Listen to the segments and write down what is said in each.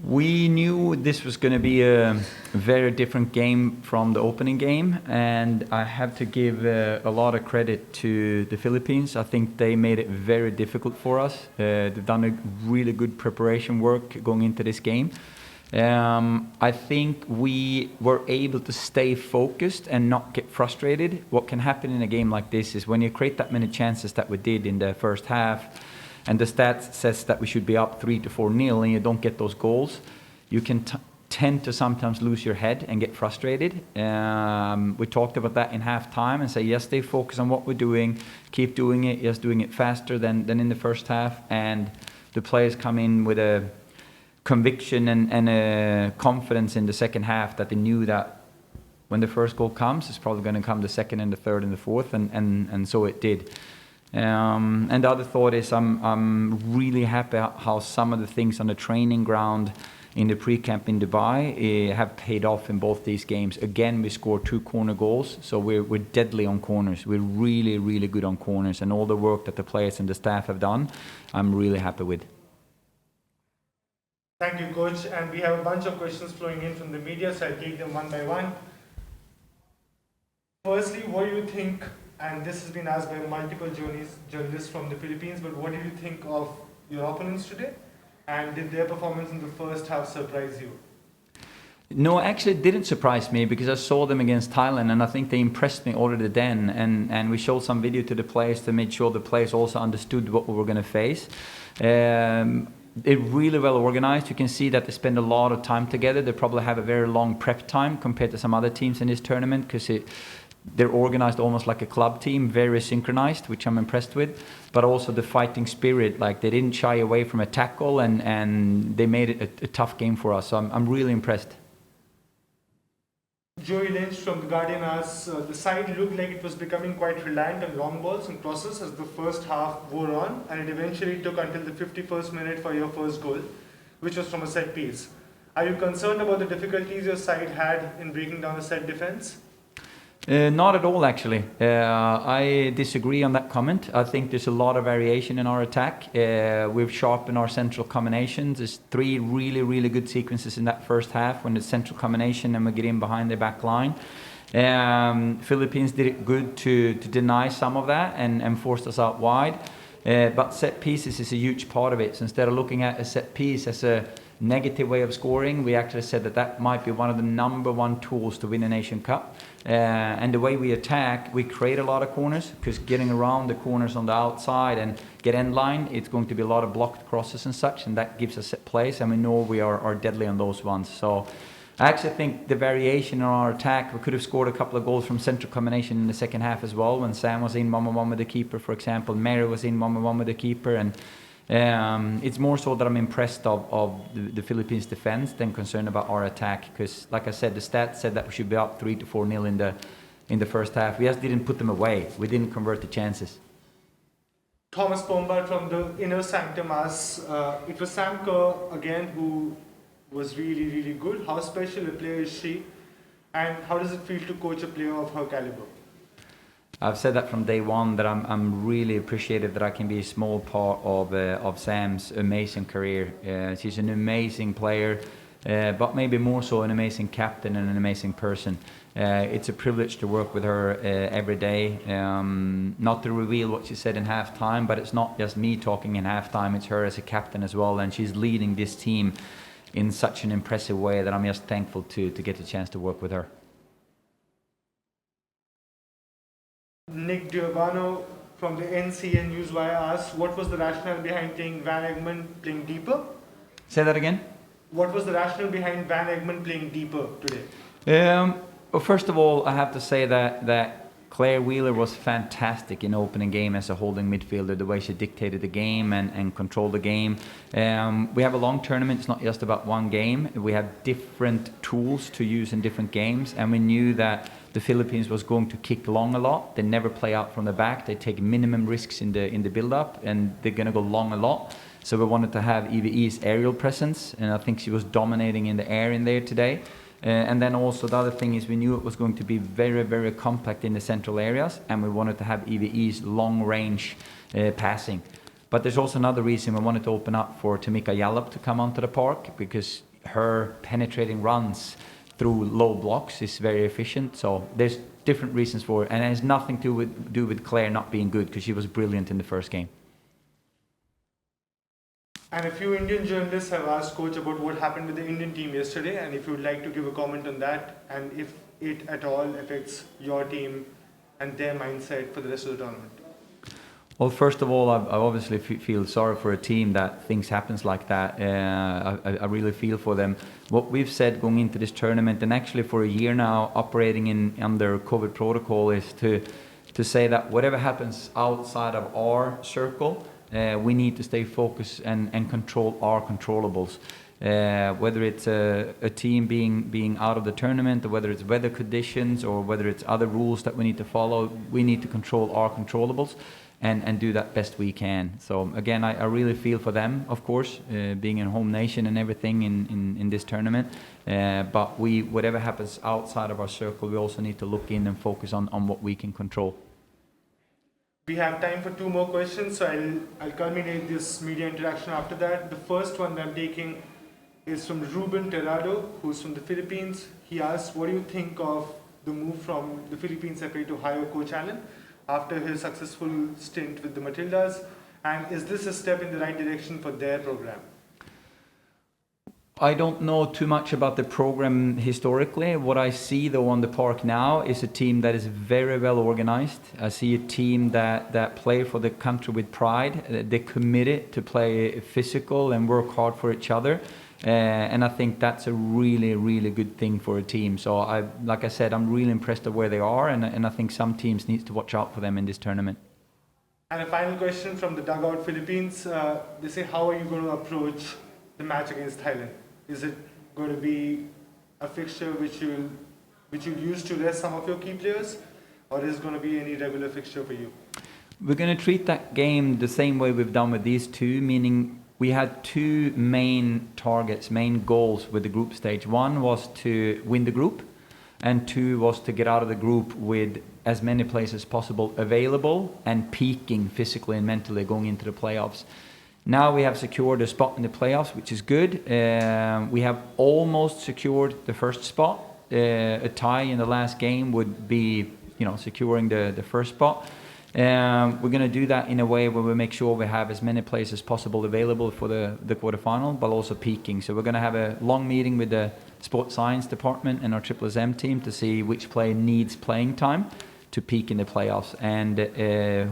We knew this was going to be a very different game from the opening game, and I have to give a lot of credit to the Philippines. I think they made it very difficult for us. They've done a really good preparation work going into this game. I think we were able to stay focused and not get frustrated. What can happen in a game like this is when you create that many chances that we did in the first half, and the stats says that we should be up 3 to 4-0, and you don't get those goals, you can tend to sometimes lose your head and get frustrated. We talked about that in halftime and say, yes, stay focused on what we're doing, keep doing it, yes, doing it faster than in the first half, and the players come in with a conviction and a confidence in the second half that they knew that when the first goal comes, it's probably going to come the second and the third and the fourth, and so it did. And the other thought is I'm really happy how some of the things on the training ground in the pre-camp in Dubai have paid off in both these games. Again, we scored 2 corner goals, so we're deadly on corners. We're really, really good on corners, and all the work that the players and the staff have done, I'm really happy with. Thank you, Coach. And we have a bunch of questions flowing in from the media, so I'll take them one by one. Firstly, what do you think, and this has been asked by multiple journalists from the Philippines, but what did you think of your opponents today? And did their performance in the first half surprise you? No, actually it didn't surprise me because I saw them against Thailand, and I think they impressed me already then. And we showed some video to the players to make sure the players also understood what we were going to face. They're really well organized. You can see that they spend a lot of time together. They probably have a very long prep time compared to some other teams in this tournament because they're organized almost like a club team, very synchronized, which I'm impressed with. But also the fighting spirit, like they didn't shy away from a tackle, and they made it a tough game for us. So I'm really impressed. Joey Lynch from The Guardian asks, the side looked like it was becoming quite reliant on long balls and crosses as the first half wore on, and it eventually took until the 51st minute for your first goal, which was from a set piece. Are you concerned about the difficulties your side had in breaking down the set defense? Not at all, actually. I disagree on that comment. I think there's a lot of variation in our attack. We've sharpened our central combinations. There's 3 really, really good sequences in that first half when it's central combination and we get in behind the back line. Philippines did it good to deny some of that and forced us out wide. But set pieces is a huge part of it. So instead of looking at a set piece as a negative way of scoring, we actually said that might be one of the #1 tools to win a Nation Cup. And the way we attack, we create a lot of corners, because getting around the corners on the outside and get end line, it's going to be a lot of blocked crosses and such, and that gives us set plays, and we know we are deadly on those ones. So I actually think the variation in our attack, we could have scored a couple of goals from central combination in the second half as well, when Sam was in 1-on-1 with the keeper, for example. Mary was in 1-on-1 with the keeper, and it's more so that I'm impressed of the Philippines defense than concerned about our attack, because like I said, the stats said that we should be up 3 to 4-0 in the first half. We just didn't put them away. We didn't convert the chances. Thomas Pombart from the Inner Sanctum asks, it was Sam Kerr again who was really, really good. How special a player is she, and how does it feel to coach a player of her caliber? I've said that from day one, that I'm really appreciative that I can be a small part of Sam's amazing career. She's an amazing player, but maybe more so an amazing captain and an amazing person. It's a privilege to work with her every day. Not to reveal what she said in halftime, but it's not just me talking in halftime, it's her as a captain as well, and she's leading this team in such an impressive way that I'm just thankful to get the chance to work with her. Nick Giovanno from the NCN Newswire asks, what was the rationale behind playing Van Egmond playing deeper? Say that again? What was the rationale behind Van Egmond playing deeper today? Well, first of all, I have to say that Claire Wheeler was fantastic in opening game as a holding midfielder, the way she dictated the game and controlled the game. We have a long tournament, it's not just about one game. We have different tools to use in different games, and we knew that the Philippines was going to kick long a lot. They never play out from the back. They take minimum risks in the build-up, and they're going to go long a lot. So we wanted to have EVE's aerial presence, and I think she was dominating in the air in there today. And then also the other thing is we knew it was going to be very, very compact in the central areas, and we wanted to have EVE's long-range passing. But there's also another reason we wanted to open up for Tamika Yallop to come onto the park, because her penetrating runs through low blocks is very efficient. So there's different reasons for it, and it has nothing to do with Claire not being good, because she was brilliant in the first game. And a few Indian journalists have asked coach about what happened with the Indian team yesterday, and if you would like to give a comment on that, and if it at all affects your team and their mindset for the rest of the tournament. Well, first of all, I obviously feel sorry for a team that things happens like that. I really feel for them. What we've said going into this tournament, and actually for a year now, operating under COVID protocol, is to say that whatever happens outside of our circle, we need to stay focused and control our controllables. Whether it's a team being out of the tournament, or whether it's weather conditions, or whether it's other rules that we need to follow, we need to control our controllables and do that best we can. So again, I really feel for them, of course, being a home nation and everything in this tournament. But whatever happens outside of our circle, we also need to look in and focus on what we can control. We have time for 2 more questions, so I'll culminate this media interaction after that. The first one that I'm taking is from Ruben Terrado, who's from the Philippines. He asks, what do you think of the move from the Philippines FA to hire Coach Allen after his successful stint with the Matildas? And is this a step in the right direction for their program? I don't know too much about the program historically. What I see though on the park now is a team that is very well organized. I see a team that play for the country with pride. They're committed to play physical and work hard for each other. And I think that's a really, really good thing for a team. So like I said, I'm really impressed with where they are, and I think some teams need to watch out for them in this tournament. And a final question from the Dugout Philippines. They say, how are you going to approach the match against Thailand? Is it going to be a fixture which you'll use to rest some of your key players, or is it going to be any regular fixture for you? We're going to treat that game the same way we've done with these two, meaning we had 2 main targets, main goals with the group stage. 1 was to win the group, and 2 was to get out of the group with as many players as possible available and peaking physically and mentally going into the playoffs. Now we have secured a spot in the playoffs, which is good. We have almost secured the first spot. A tie in the last game would be, securing the first spot. We're going to do that in a way where we make sure we have as many players as possible available for the quarterfinal, but also peaking. So we're going to have a long meeting with the sports science department and our SSM team to see which player needs playing time to peak in the playoffs, and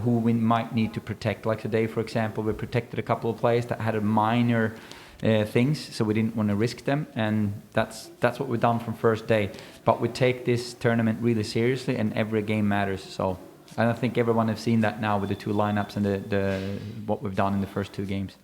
who we might need to protect. Like today, for example, we protected a couple of players that had a minor things, so we didn't want to risk them, and that's what we've done from first day. But we take this tournament really seriously, and every game matters. So, and I think everyone has seen that now with the 2 lineups and the what we've done in the first 2 games.